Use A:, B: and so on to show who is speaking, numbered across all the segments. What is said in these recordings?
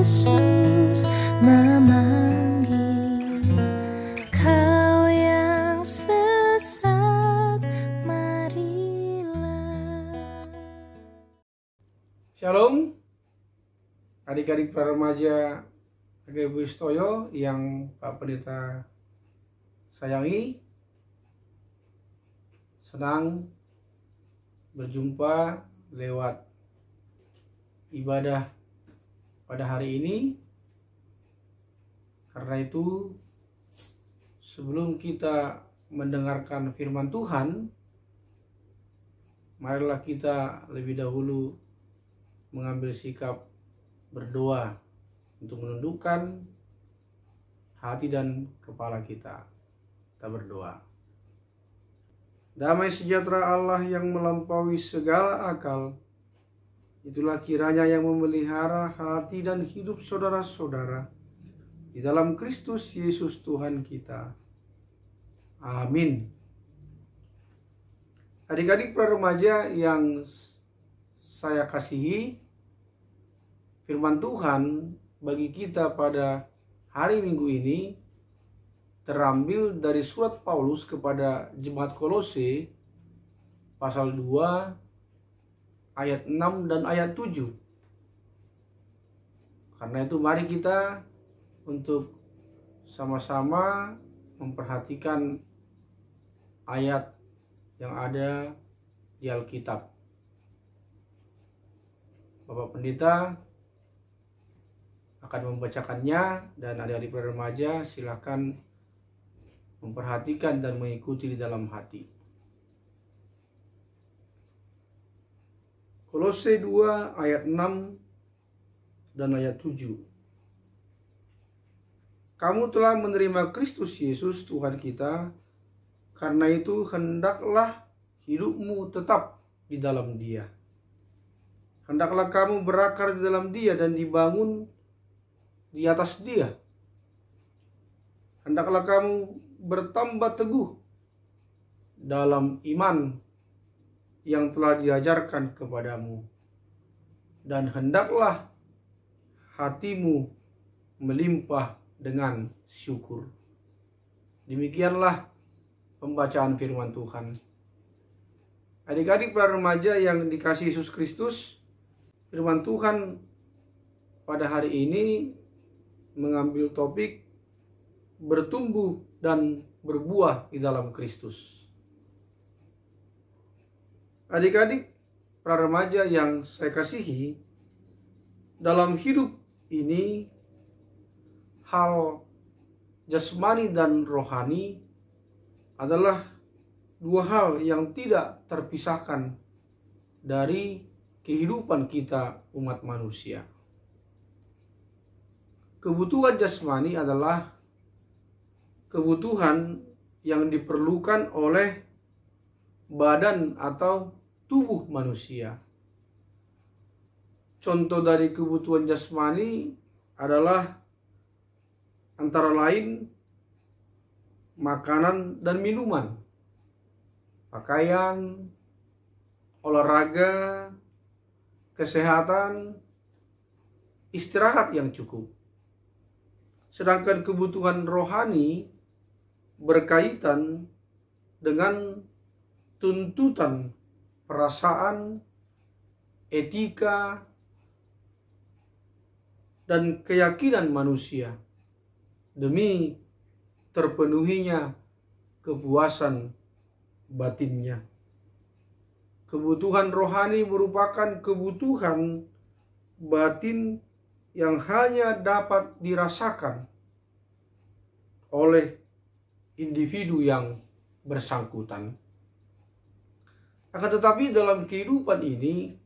A: Yesus memanggil kau yang sesat, marilah.
B: Shalom adik-adik para remaja HGB Stoyo yang Pak Pendeta sayangi. Senang berjumpa lewat ibadah pada hari ini. Karena itu, sebelum kita mendengarkan firman Tuhan, marilah kita lebih dahulu mengambil sikap berdoa untuk menundukkan hati dan kepala kita. Kita berdoa. Damai sejahtera Allah yang melampaui segala akal, itulah kiranya yang memelihara hati dan hidup saudara-saudara di dalam Kristus Yesus Tuhan kita. Amin. Adik-adik para remaja yang saya kasihi, firman Tuhan bagi kita pada hari Minggu ini terambil dari surat Paulus kepada jemaat Kolose pasal 2 ayat 6 dan ayat 7. Karena itu mari kita untuk sama-sama memperhatikan ayat yang ada di Alkitab. Bapak Pendeta akan membacakannya dan adik-adik remaja silakan memperhatikan dan mengikuti di dalam hati. Kolose 2 ayat 6 dan ayat 7. Kamu telah menerima Kristus Yesus Tuhan kita, karena itu hendaklah hidupmu tetap di dalam Dia. Hendaklah kamu berakar di dalam Dia dan dibangun di atas Dia. Hendaklah kamu bertambah teguh dalam iman yang telah diajarkan kepadamu, dan hendaklah hatimu melimpah dengan syukur. Demikianlah pembacaan firman Tuhan. Adik-adik para remaja yang dikasihi Yesus Kristus, firman Tuhan pada hari ini mengambil topik bertumbuh dan berbuah di dalam Kristus. Adik-adik para remaja yang saya kasihi, dalam hidup ini hal jasmani dan rohani adalah dua hal yang tidak terpisahkan dari kehidupan kita umat manusia. Kebutuhan jasmani adalah kebutuhan yang diperlukan oleh badan atau tubuh manusia. Contoh dari kebutuhan jasmani adalah antara lain makanan dan minuman, pakaian, olahraga, kesehatan, istirahat yang cukup. Sedangkan kebutuhan rohani berkaitan dengan tuntutan perasaan, etika, dan keyakinan manusia demi terpenuhinya kepuasan batinnya. Kebutuhan rohani merupakan kebutuhan batin yang hanya dapat dirasakan oleh individu yang bersangkutan. Akan tetapi dalam kehidupan ini,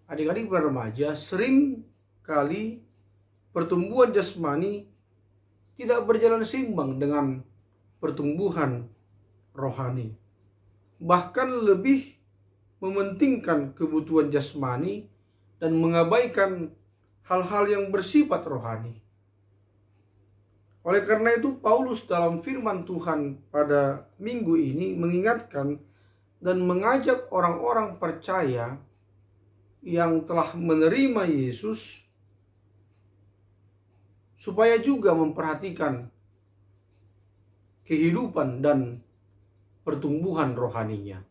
B: adik-adik remaja sering kali pertumbuhan jasmani tidak berjalan seimbang dengan pertumbuhan rohani. Bahkan lebih mementingkan kebutuhan jasmani dan mengabaikan hal-hal yang bersifat rohani. Oleh karena itu, Paulus dalam firman Tuhan pada minggu ini mengingatkan dan mengajak orang-orang percaya yang telah menerima Yesus supaya juga memperhatikan kehidupan dan pertumbuhan rohaninya.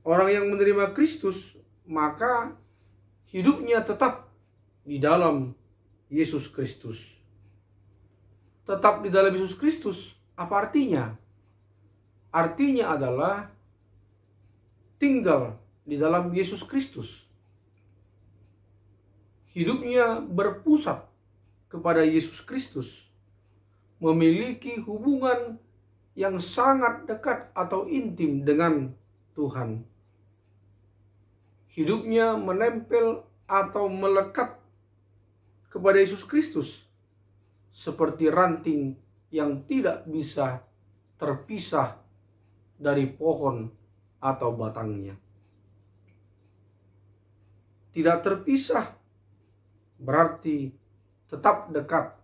B: Orang yang menerima Kristus, maka hidupnya tetap di dalam Yesus Kristus. Tetap di dalam Yesus Kristus, apa artinya? Artinya adalah tinggal di dalam Yesus Kristus. Hidupnya berpusat kepada Yesus Kristus, memiliki hubungan yang sangat dekat atau intim dengan Tuhan. Hidupnya menempel atau melekat kepada Yesus Kristus seperti ranting yang tidak bisa terpisah dari pohon atau batangnya. Tidak terpisah berarti tetap dekat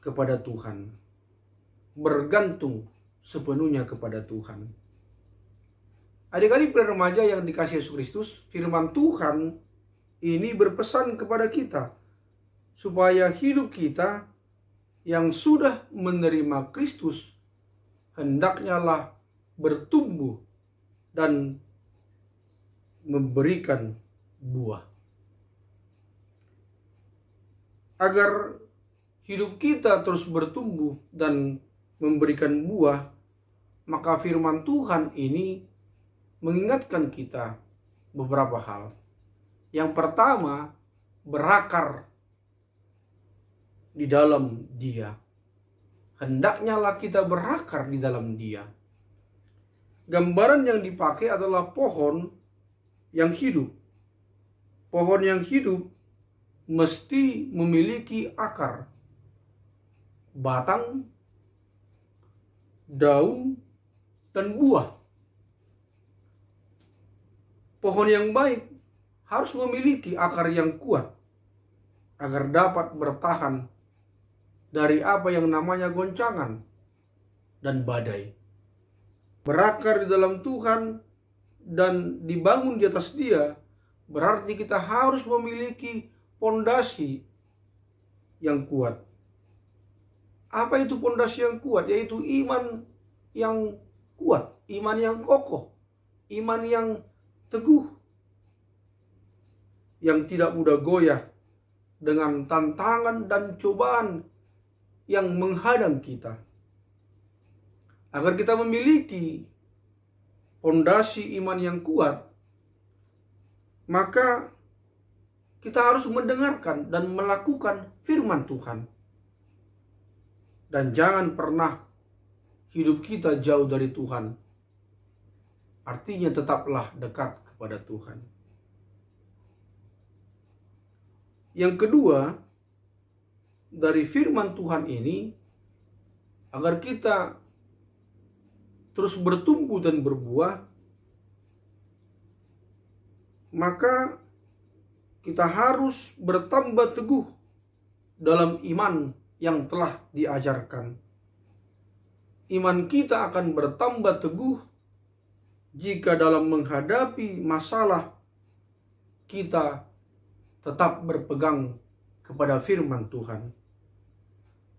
B: kepada Tuhan, bergantung sepenuhnya kepada Tuhan. Adik-adik remaja yang dikasihi Yesus Kristus, firman Tuhan ini berpesan kepada kita supaya hidup kita yang sudah menerima Kristus hendaknya lah bertumbuh dan memberikan buah. Agar hidup kita terus bertumbuh dan memberikan buah, maka firman Tuhan ini mengingatkan kita beberapa hal. Yang pertama, berakar di dalam Dia. Hendaknya lah kita berakar di dalam Dia. Gambaran yang dipakai adalah pohon yang hidup. Pohon yang hidup mesti memiliki akar, batang, daun, dan buah. Pohon yang baik harus memiliki akar yang kuat agar dapat bertahan dari apa yang namanya goncangan dan badai. Berakar di dalam Tuhan dan dibangun di atas Dia berarti kita harus memiliki pondasi yang kuat. Apa itu pondasi yang kuat? Yaitu iman yang kuat, iman yang kokoh, iman yang teguh, yang tidak mudah goyah dengan tantangan dan cobaan yang menghadang kita. Agar kita memiliki pondasi iman yang kuat, maka kita harus mendengarkan dan melakukan firman Tuhan. Dan jangan pernah hidup kita jauh dari Tuhan. Artinya tetaplah dekat kepada Tuhan. Yang kedua, dari firman Tuhan ini, agar kita terus bertumbuh dan berbuah, maka kita harus bertambah teguh dalam iman yang telah diajarkan. Iman kita akan bertambah teguh jika dalam menghadapi masalah kita tetap berpegang kepada firman Tuhan.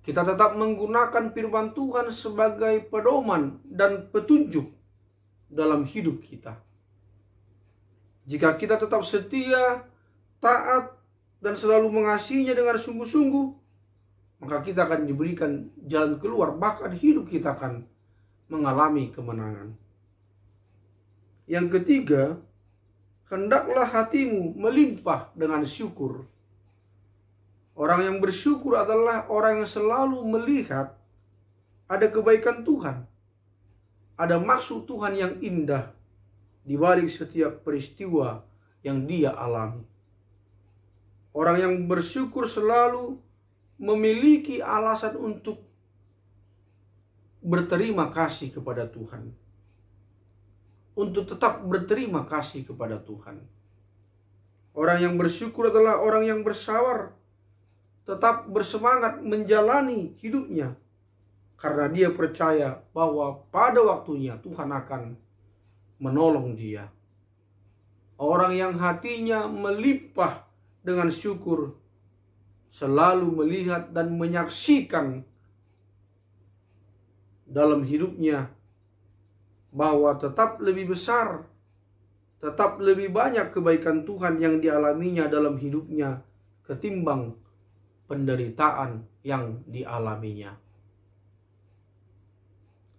B: Kita tetap menggunakan firman Tuhan sebagai pedoman dan petunjuk dalam hidup kita. Jika kita tetap setia, taat, dan selalu mengasihinya dengan sungguh-sungguh, maka kita akan diberikan jalan keluar, bahkan hidup kita akan mengalami kemenangan. Yang ketiga, hendaklah hatimu melimpah dengan syukur. Orang yang bersyukur adalah orang yang selalu melihat ada kebaikan Tuhan, ada maksud Tuhan yang indah di balik setiap peristiwa yang dia alami. Orang yang bersyukur selalu memiliki alasan untuk berterima kasih kepada Tuhan, untuk tetap berterima kasih kepada Tuhan. Orang yang bersyukur adalah orang yang bersabar, tetap bersemangat menjalani hidupnya, karena dia percaya bahwa pada waktunya Tuhan akan menolong dia. Orang yang hatinya melimpah dengan syukur selalu melihat dan menyaksikan dalam hidupnya bahwa tetap lebih besar, tetap lebih banyak kebaikan Tuhan yang dialaminya dalam hidupnya ketimbang penderitaan yang dialaminya.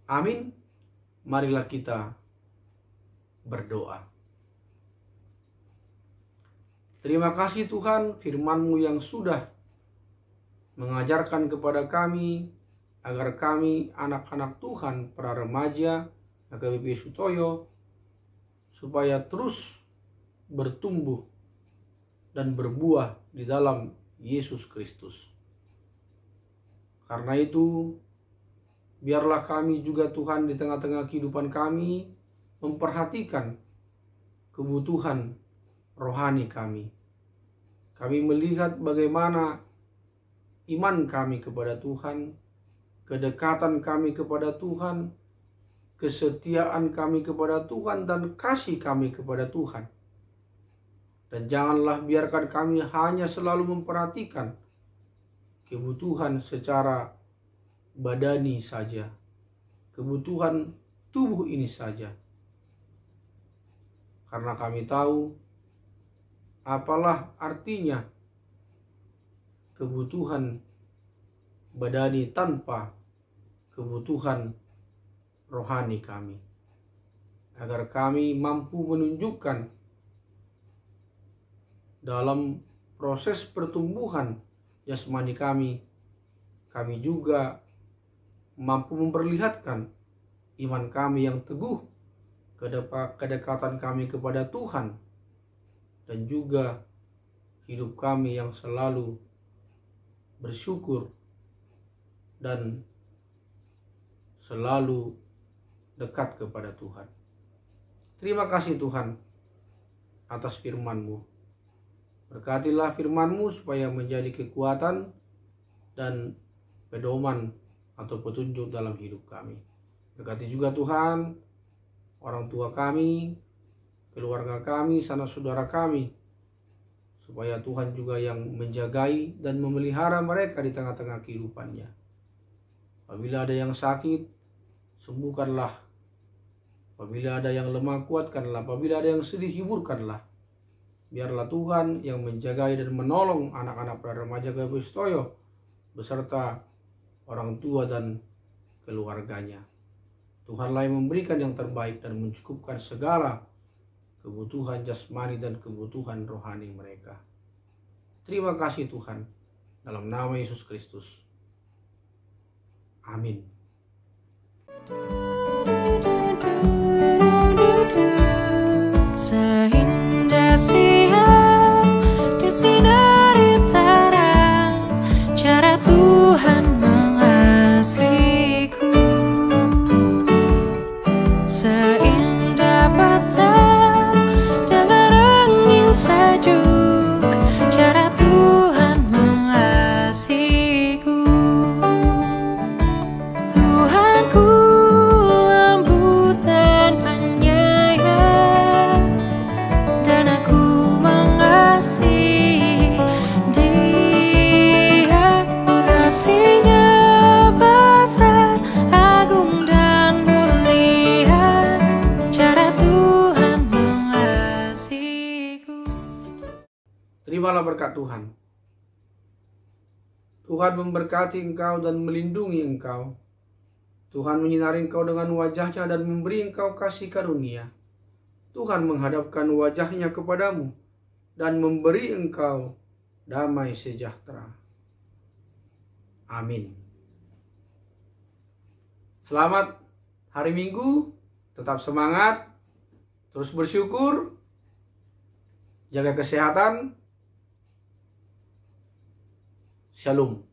B: Amin. Marilah kita berdoa. Terima kasih Tuhan, firman-Mu yang sudah mengajarkan kepada kami agar kami anak-anak Tuhan, para remaja HKBP Sutoyo, supaya terus bertumbuh dan berbuah di dalam Yesus Kristus. Karena itu, biarlah kami juga Tuhan di tengah-tengah kehidupan kami memperhatikan kebutuhan rohani kami. Kami melihat bagaimana iman kami kepada Tuhan, kedekatan kami kepada Tuhan, kesetiaan kami kepada Tuhan, dan kasih kami kepada Tuhan. Dan janganlah biarkan kami hanya selalu memperhatikan kebutuhan secara badani saja, kebutuhan tubuh ini saja. Karena kami tahu apalah artinya kebutuhan badani tanpa kebutuhan rohani kami. Agar kami mampu menunjukkan dalam proses pertumbuhan jasmani kami juga mampu memperlihatkan iman kami yang teguh, kedekatan kami kepada Tuhan, dan juga hidup kami yang selalu bersyukur dan selalu dekat kepada Tuhan. Terima kasih Tuhan atas firman-Mu. Berkatilah firman-Mu supaya menjadi kekuatan dan pedoman atau petunjuk dalam hidup kami. Berkati juga Tuhan orang tua kami, keluarga kami, sanak saudara kami, supaya Tuhan juga yang menjagai dan memelihara mereka di tengah-tengah kehidupannya. Apabila ada yang sakit, sembuhkanlah. Apabila ada yang lemah, kuatkanlah. Apabila ada yang sedih, hiburkanlah. Biarlah Tuhan yang menjagai dan menolong anak-anak para remaja HKBP Sutoyo beserta orang tua dan keluarganya. Tuhanlah yang memberikan yang terbaik dan mencukupkan segala kebutuhan jasmani dan kebutuhan rohani mereka. Terima kasih Tuhan, dalam nama Yesus Kristus. Amin.
A: Seindah siang disinari terang, cara Tuhan mengasihiku. Seindah patah dengan angin sejuk, cara Tuhan mengasihiku. Tuhanku lembut dan penyayang, dan aku mengasihi Dia. Kasih-Nya besar, agung dan mulia, cara Tuhan mengasihiku.
B: Terimalah berkat Tuhan. Tuhan memberkati engkau dan melindungi engkau. Tuhan menyinari engkau dengan wajah-Nya dan memberi engkau kasih karunia. Tuhan menghadapkan wajah-Nya kepadamu dan memberi engkau damai sejahtera. Amin. Selamat hari Minggu, tetap semangat, terus bersyukur, jaga kesehatan. Shalom.